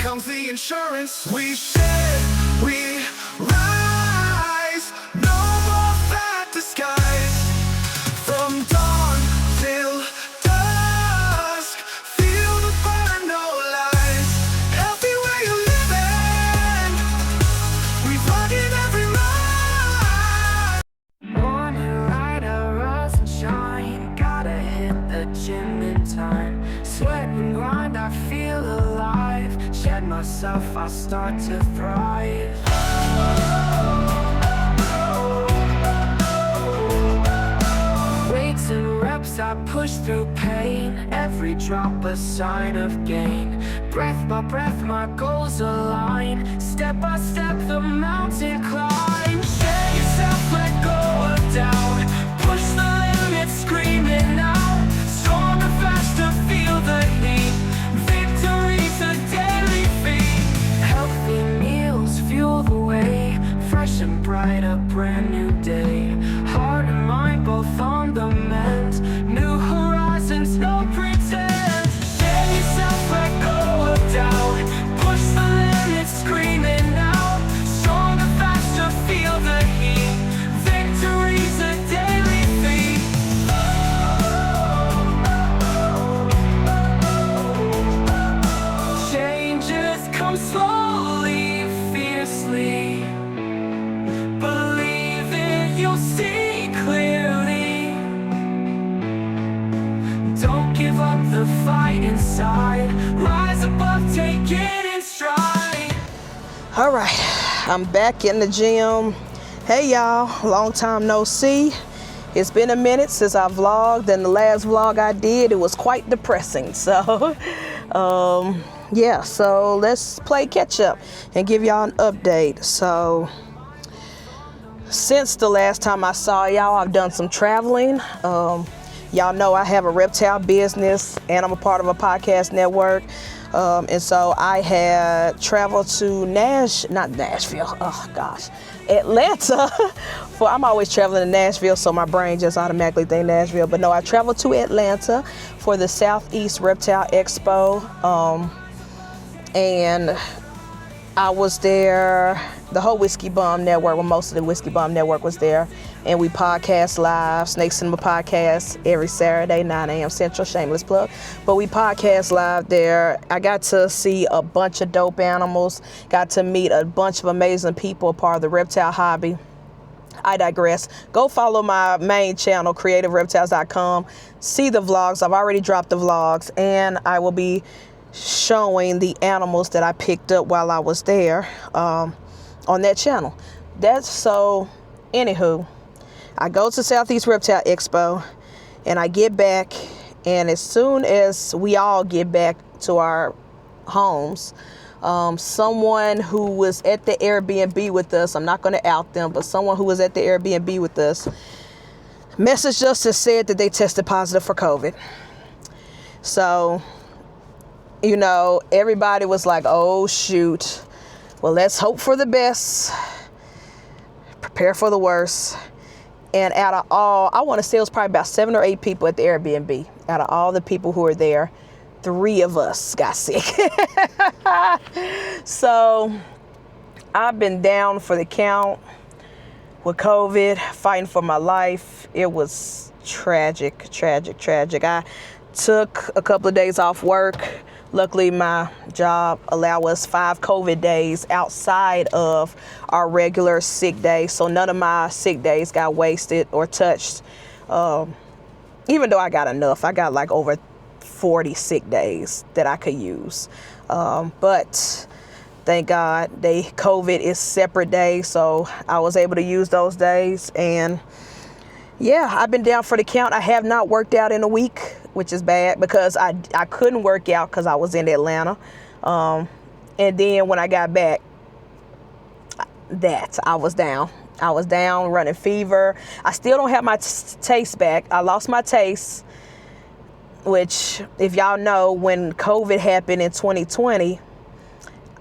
comes the insurance. We shed, we rise. No more fat disguise. From dawn till dusk, feel the burn, no lies. Everywhere you're living, we rugged every line. Morning light, I rise and shine. Gotta hit the gym in time. Sweat and grind, I feel alive. Shed myself, I start to thrive. Weights and reps, I push through pain. Every drop a sign of gain. Breath by breath, my goals align. Step by step, the mountain climb. Share yourself, let go of doubt. Push the limits, screaming out. Stronger, faster, feel the heat. Victory's a daily feat. Healthy meals fuel the way. Fresh and bright, a brand new day. Heart and mind both on the mend. New horizons, no pretend. Share yourself, let go of doubt. Push the limits, screaming out. Stronger, faster, feel the heat. Victory's a daily feat. Changes come slowly, fiercely. Believe it, you'll see clearly. Don't give up the fight inside. Rise above, take it in stride. All right, I'm back in the gym. Hey y'all, long time no see. It's been a minute since I vlogged, and the last vlog I did, it was quite depressing. So, yeah, so let's play catch up and give y'all an update. So, since the last time I saw y'all, I've done some traveling. Y'all know I have a reptile business and I'm a part of a podcast network. And so I had traveled to Atlanta. I'm always traveling to Nashville, so my brain just automatically think Nashville. But no, I traveled to Atlanta for the Southeast Reptile Expo. And I was there, the whole Whiskey Bum Network, well, most of the Whiskey Bum Network was there. And we podcast live, Snake Cinema Podcast, every Saturday, 9 a.m. Central, shameless plug. But we podcast live there. I got to see a bunch of dope animals, got to meet a bunch of amazing people, a part of the reptile hobby. I digress. Go follow my main channel, creativereptiles.com. See the vlogs. I've already dropped the vlogs, and I will be showing the animals that I picked up while I was there on that channel. Anywho, I go to Southeast Reptile Expo and I get back, and as soon as we all get back to our homes, someone who was at the Airbnb with us, I'm not going to out them, but someone who was at the Airbnb with us messaged us and said that they tested positive for COVID. So, you know, everybody was like, oh shoot, well, let's hope for the best, prepare for the worst. And out of all, I want to say it was probably about 7 or 8 people at the Airbnb. Out of all the people who were there, 3 of us got sick. So I've been down for the count with COVID, fighting for my life. It was tragic, tragic, tragic. I took a couple of days off work. Luckily, my job allowed us 5 COVID days outside of our regular sick days. So none of my sick days got wasted or touched. Even though I got enough, I got like over 40 sick days that I could use. But thank God, COVID is separate days. So I was able to use those days. And yeah, I've been down for the count. I have not worked out in a week, which is bad because I couldn't work out because I was in Atlanta. And then when I got back, I was down. I was down, running fever. I still don't have my taste back. I lost my taste, which, if y'all know, when COVID happened in 2020,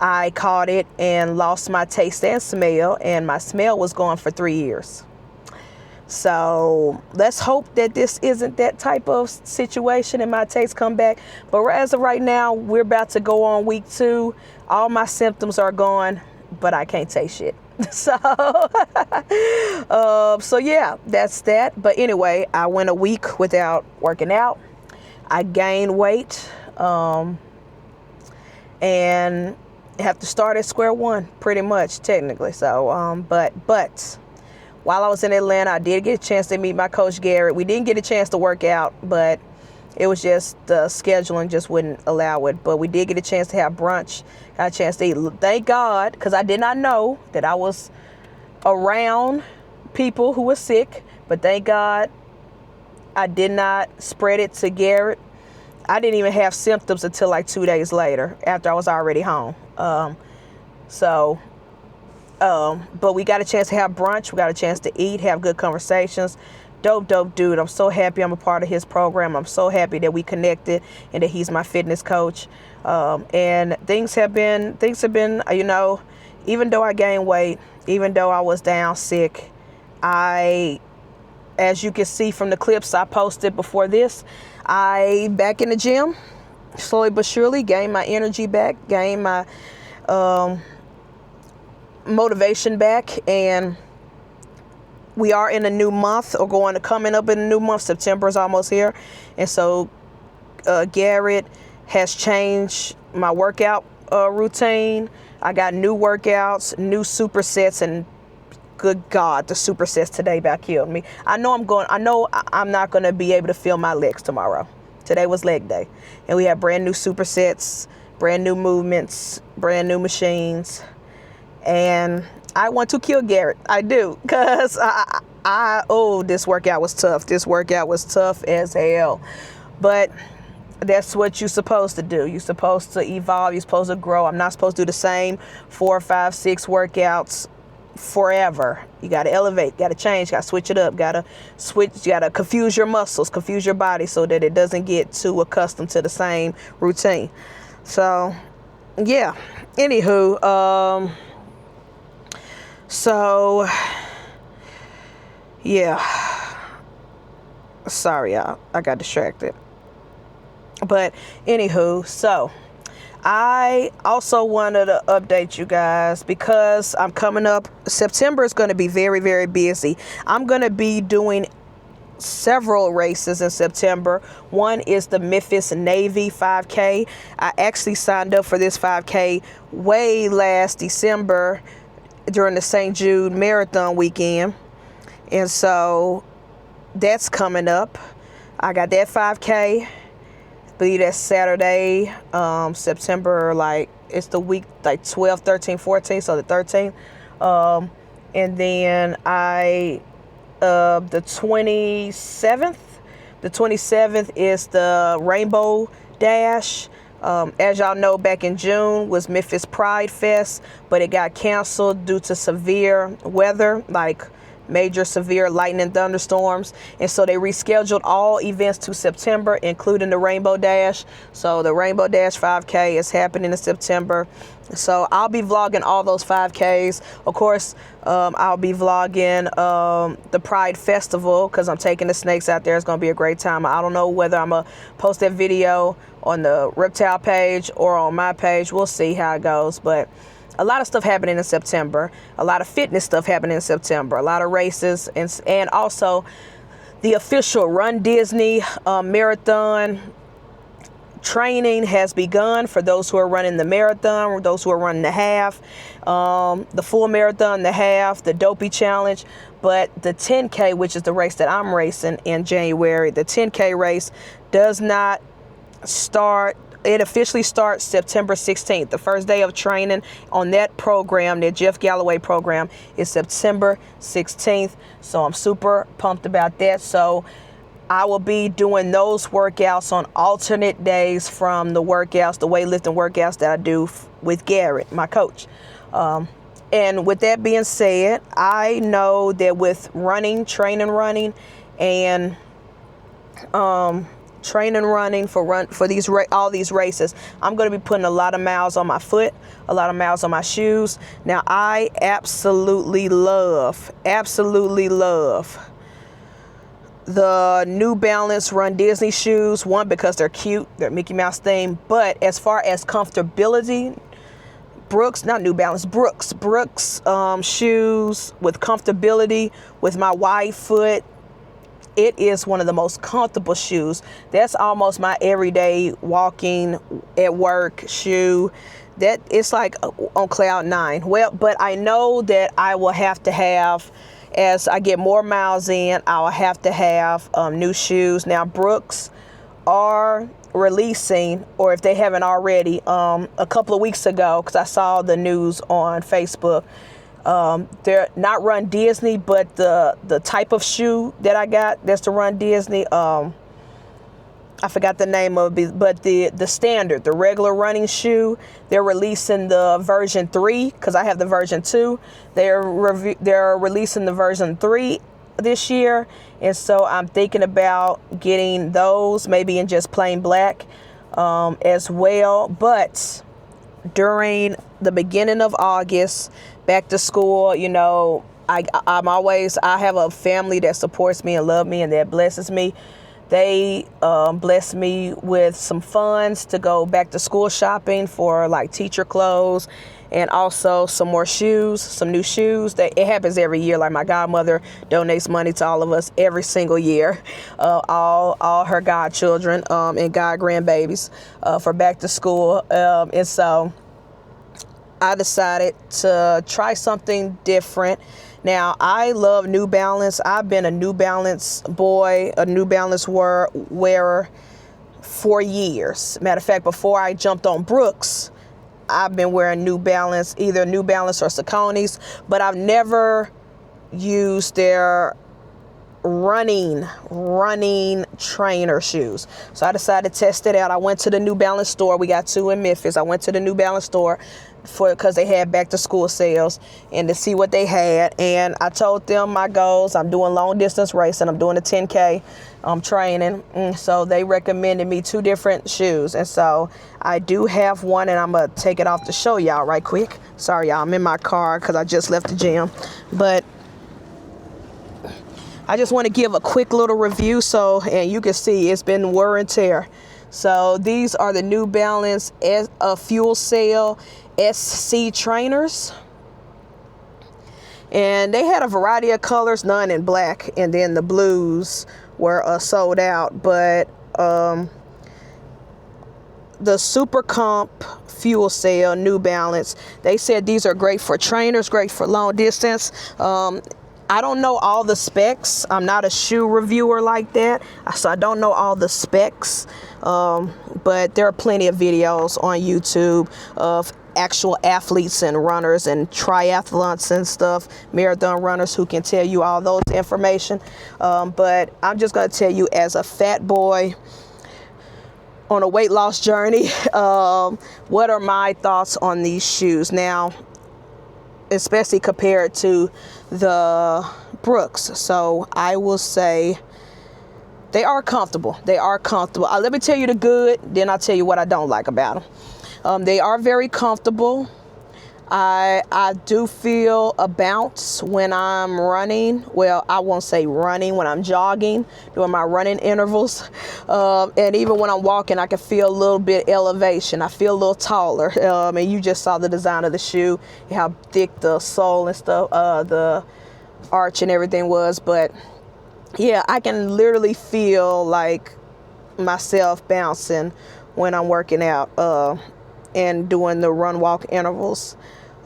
I caught it and lost my taste and smell, and my smell was gone for 3 years. So let's hope that this isn't that type of situation and my taste come back. But as of right now, we're about to go on week 2. All my symptoms are gone, but I can't taste shit. So, so yeah, that's that. But anyway, I went a week without working out. I gained weight, and have to start at square one, pretty much, technically. So, but while I was in Atlanta, I did get a chance to meet my coach, Garrett. We didn't get a chance to work out, but it was just the scheduling just wouldn't allow it. But we did get a chance to have brunch, got a chance to eat. Thank God, because I did not know that I was around people who were sick. But thank God I did not spread it to Garrett. I didn't even have symptoms until like 2 days later after I was already home. But we got a chance to have brunch. We got a chance to eat, have good conversations. Dope dude. I'm so happy I'm a part of his program. I'm so happy that we connected and that he's my fitness coach. And things have been, you know, even though I gained weight, even though I was down sick, as you can see from the clips I posted before this, I back in the gym, slowly but surely, gained my energy back, gained my motivation back, and we are in a new month, or coming up in a new month. September is almost here, and so Garrett has changed my workout routine. I got new workouts, new supersets, and good God, the supersets today about killed me. I know I'm not gonna be able to feel my legs tomorrow. Today was leg day, and we have brand new supersets, brand new movements, brand new machines. And I want to kill Garrett. I do, because this workout was tough. This workout was tough as hell. But that's what you're supposed to do. You're supposed to evolve. You're supposed to grow. I'm not supposed to do the same 4, 5, 6 workouts forever. You got to elevate, got to change, got to switch it up, got to confuse your muscles, confuse your body so that it doesn't get too accustomed to the same routine. So, yeah. Anywho, so, yeah, sorry, y'all, I got distracted. But anywho, so I also wanted to update you guys because I'm coming up. September is going to be very, very busy. I'm going to be doing several races in September. One is the Memphis Navy 5K. I actually signed up for this 5K way last December during the St. Jude Marathon weekend, and so that's coming up. I got that 5K. I believe that's Saturday, September, like it's the week like 12, 13, 14, so the 13th. And then the 27th is the Rainbow Dash. As y'all know, back in June was Memphis Pride Fest, but it got canceled due to severe weather, like major severe lightning thunderstorms. And so they rescheduled all events to September, including the Rainbow Dash. So the Rainbow Dash 5K is happening in September. So I'll be vlogging all those 5Ks. Of course, I'll be vlogging the Pride Festival because I'm taking the snakes out there. It's going to be a great time. I don't know whether I'm going to post that video on the Reptile page or on my page. We'll see how it goes. But a lot of stuff happening in September. A lot of fitness stuff happening in September. A lot of races. And also the official Run Disney marathon training has begun for those who are running the marathon, or those who are running the half, the full marathon, the half, the Dopey Challenge. But the 10K, which is the race that I'm racing in January, the 10K race does not start. It officially starts September 16th. The first day of training on that program, the Jeff Galloway program, is September 16th. So I'm super pumped about that. So I will be doing those workouts on alternate days from the weightlifting workouts that I do with Garrett, my coach. And with that being said, I know that with running, training running, and training running for all these races, I'm going to be putting a lot of miles on my foot, a lot of miles on my shoes. Now, I absolutely love the New Balance Run Disney shoes. One, because they're cute, they're Mickey Mouse theme. But as far as comfortability, Brooks shoes with comfortability with my wide foot. It is one of the most comfortable shoes. That's almost my everyday walking at work shoe. That it's like on cloud 9. Well, but I know that I will have to have, as I get more miles in, I'll have to have new shoes. Now, Brooks are releasing, or if they haven't already, a couple of weeks ago, because I saw the news on Facebook, they're not Run Disney, but the type of shoe that I got, that's the Run Disney. I forgot the name of it, but the standard, the regular running shoe, they're releasing the version 3, because I have the version 2. They're releasing the version 3 this year, and so I'm thinking about getting those, maybe in just plain black as well. But during the beginning of August, back to school, you know, I have a family that supports me and love me and that blesses me. They blessed me with some funds to go back to school shopping for like teacher clothes, and also some more shoes, some new shoes. It happens every year. Like my godmother donates money to all of us every single year, all her godchildren and god grandbabies for back to school. And so I decided to try something different. Now, I love New Balance. I've been a New Balance boy, a New Balance wearer for years. Matter of fact, before I jumped on Brooks, I've been wearing New Balance, either New Balance or Saucony's, but I've never used their running trainer shoes. So I decided to test it out. I went to the New Balance store. We got 2 in Memphis. I went to the New Balance store because they had back to school sales, and to see what they had. And I told them my goals. I'm doing long distance racing. I'm doing a 10K training. And so they recommended me 2 different shoes. And so I do have one, and I'm going to take it off to show y'all right quick. Sorry, y'all. I'm in my car because I just left the gym. But I just want to give a quick little review, and you can see it's been wear and tear. So these are the New Balance Fuel Cell SC trainers, and they had a variety of colors, none in black, and then the blues were sold out. But the Super Comp Fuel Cell New Balance, they said these are great for trainers, great for long distance. I don't know all the specs. I'm not a shoe reviewer like that, so I don't know all the specs. But there are plenty of videos on YouTube of actual athletes and runners and triathletes and stuff, marathon runners, who can tell you all those information. But I'm just going to tell you, as a fat boy on a weight loss journey, what are my thoughts on these shoes now, especially compared to the Brooks. So I will say they are comfortable. They are comfortable. Let me tell you the good, then I'll tell you what I don't like about them. They are very comfortable. I do feel a bounce when I'm running. Well, I won't say running, when I'm jogging, doing my running intervals. And even when I'm walking, I can feel a little bit elevation. I feel a little taller. And you just saw the design of the shoe, how thick the sole and stuff, the arch and everything was. But yeah, I can literally feel like myself bouncing when I'm working out and doing the run walk intervals.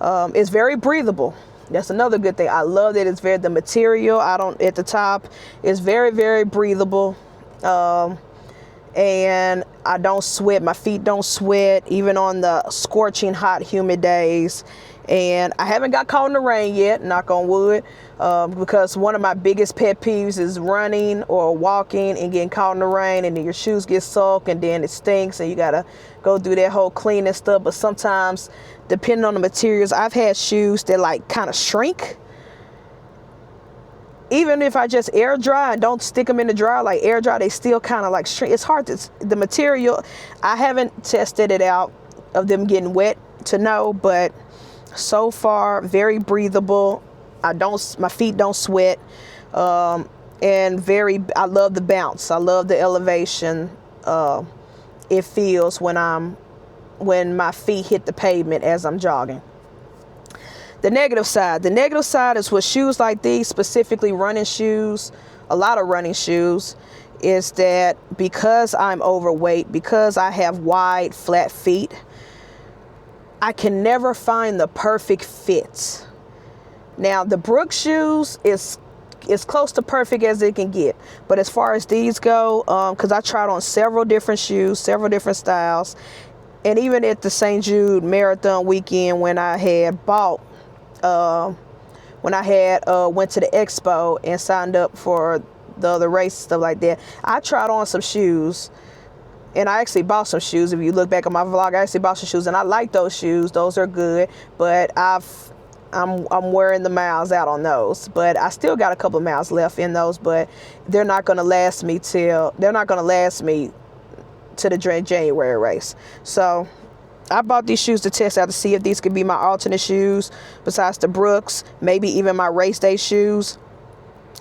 It's very breathable. That's another good thing. I love that it's the material at the top is very, very breathable. And I don't sweat. My feet don't sweat, even on the scorching hot, humid days. And I haven't got caught in the rain yet, knock on wood, because one of my biggest pet peeves is running or walking and getting caught in the rain, and then your shoes get soaked, and then it stinks, and you gotta go through that whole cleaning stuff. But sometimes, depending on the materials, I've had shoes that like kind of shrink. Even if I just air dry and don't stick them in the dryer, like air dry, they still kind of like shrink. It's hard the material, I haven't tested it out of them getting wet to know, but so far very breathable. My feet don't sweat. and I love the bounce. I love the elevation it feels when my feet hit the pavement as I'm jogging. The negative side is with shoes like these, specifically running shoes, a lot of running shoes, is that because I'm overweight, because I have wide, flat feet, I can never find the perfect fit. Now, the Brooks shoes is close to perfect as it can get. But as far as these go, because I tried on several different shoes, several different styles, and even at the St. Jude Marathon weekend when I had went to the expo and signed up for the other race, stuff like that, I tried on some shoes, and I actually bought some shoes. If you look back at my vlog, I actually bought some shoes, and I like those shoes. Those are good, but I'm wearing the miles out on those, but I still got a couple of miles left in those, but they're not going to last me to the January race. So I bought these shoes to test out to see if these could be my alternate shoes besides the Brooks, maybe even my race day shoes.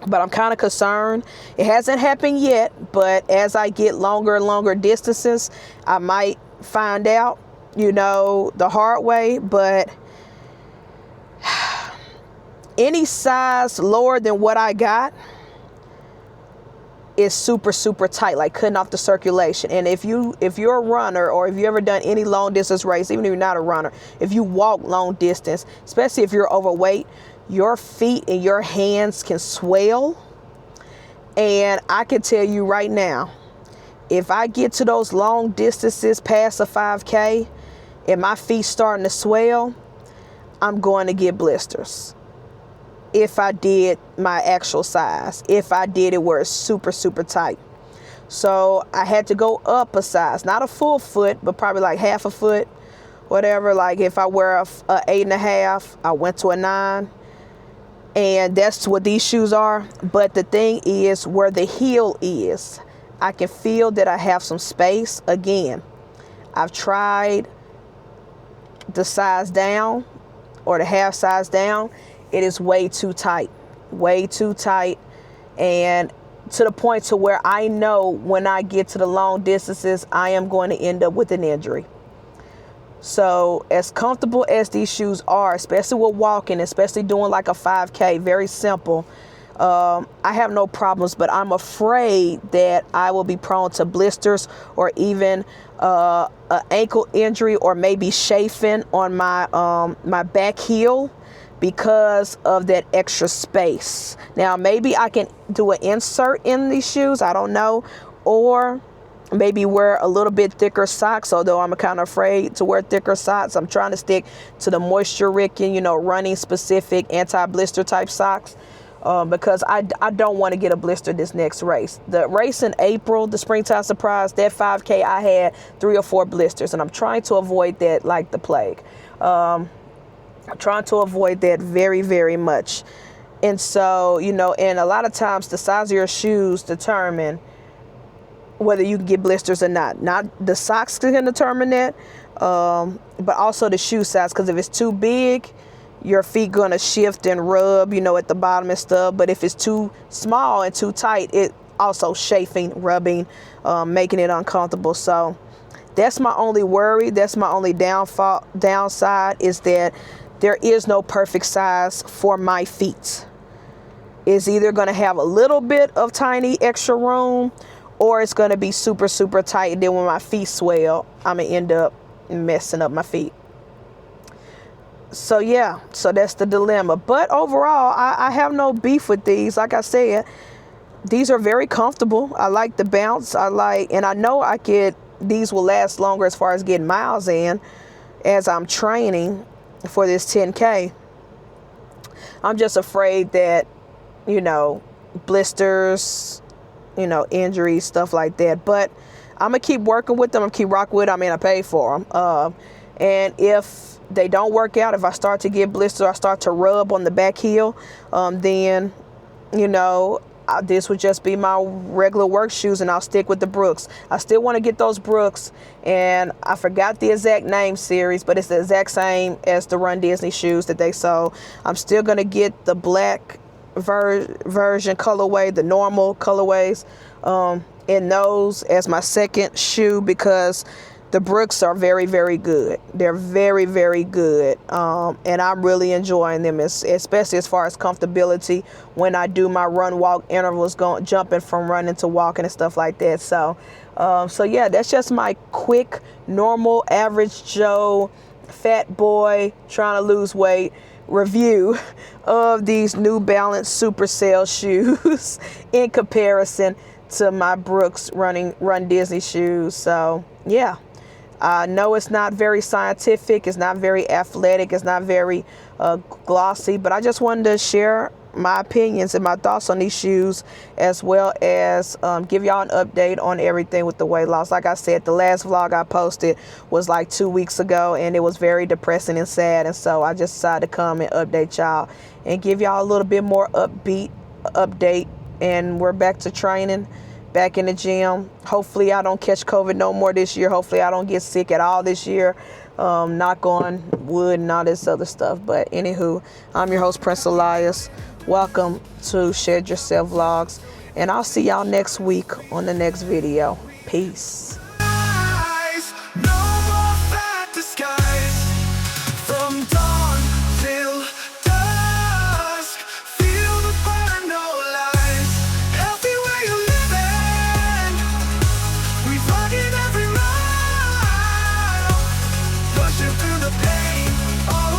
But I'm kind of concerned. It hasn't happened yet, but as I get longer and longer distances, I might find out, the hard way. But any size lower than what I got is super, super tight, like cutting off the circulation. And if you're a runner, or if you ever done any long distance race, even if you're not a runner, if you walk long distance, especially if you're overweight, your feet and your hands can swell. And I can tell you right now, if I get to those long distances past a 5K and my feet starting to swell, I'm going to get blisters. If I did my actual size, if I did it where it's super, super tight. So I had to go up a size, not a full foot, but probably like half a foot, whatever. Like if I wear a 8.5, I went to a 9. And that's what these shoes are. But the thing is, where the heel is, I can feel that I have some space. Again, I've tried the size down or the half size down. It is way too tight, and to the point to where I know when I get to the long distances, I am going to end up with an injury. So as comfortable as these shoes are, especially with walking, especially doing like a 5K, very simple, I have no problems, but I'm afraid that I will be prone to blisters or even an ankle injury, or maybe chafing on my back heel because of that extra space. Now, maybe I can do an insert in these shoes, I don't know, or maybe wear a little bit thicker socks, although I'm kind of afraid to wear thicker socks. I'm trying to stick to the moisture-wicking, running specific anti-blister type socks, because I don't want to get a blister this next race. The race in April, the Springtime Surprise, that 5K, I had 3 or 4 blisters, and I'm trying to avoid that like the plague. I'm trying to avoid that very, very much. And so, and a lot of times the size of your shoes determine whether you can get blisters or not. Not the socks can determine that, but also the shoe size. Because if it's too big, your feet gonna shift and rub, at the bottom and stuff. But if it's too small and too tight, it also chafing, rubbing, making it uncomfortable. So that's my only worry. That's my only downside, is that there is no perfect size for my feet. It's either gonna have a little bit of tiny extra room, or it's going to be super, super tight. And then when my feet swell, I'm going to end up messing up my feet. So, yeah. So that's the dilemma. But overall, I have no beef with these. Like I said, these are very comfortable. I like the bounce. And I know these will last longer as far as getting miles in as I'm training for this 10K. I'm just afraid that, blisters, injuries, stuff like that. But I'm going to keep working with them. I'm going to keep rocking with them. I paid for them. And if they don't work out, if I start to get blisters, I start to rub on the back heel, then, this would just be my regular work shoes, and I'll stick with the Brooks. I still want to get those Brooks, and I forgot the exact name series, but it's the exact same as the Run Disney shoes that they sold. I'm still going to get the black version colorway, the normal colorways, in those as my second shoe, because the Brooks are very, very good. They're very, very good, and I'm really enjoying them, especially as far as comfortability when I do my run walk intervals, jumping from running to walking and stuff like that. So yeah, that's just my quick, normal, average Joe, fat boy trying to lose weight review of these New Balance Supercell shoes in comparison to my Brooks Run Disney shoes. So yeah, I know it's not very scientific, it's not very athletic, it's not very glossy, but I just wanted to share my opinions and my thoughts on these shoes, as well as give y'all an update on everything with the weight loss. Like I said, the last vlog I posted was like 2 weeks ago, and it was very depressing and sad, and so I just decided to come and update y'all and give y'all a little bit more upbeat update. And we're back to training, back in the gym. Hopefully I don't catch COVID no more this year. Hopefully I don't get sick at all this year. Knock on wood and all this other stuff. But anywho, I'm your host, Prince Elias. Welcome to Shed Yourself Vlogs, and I'll see y'all next week on the next video. Peace.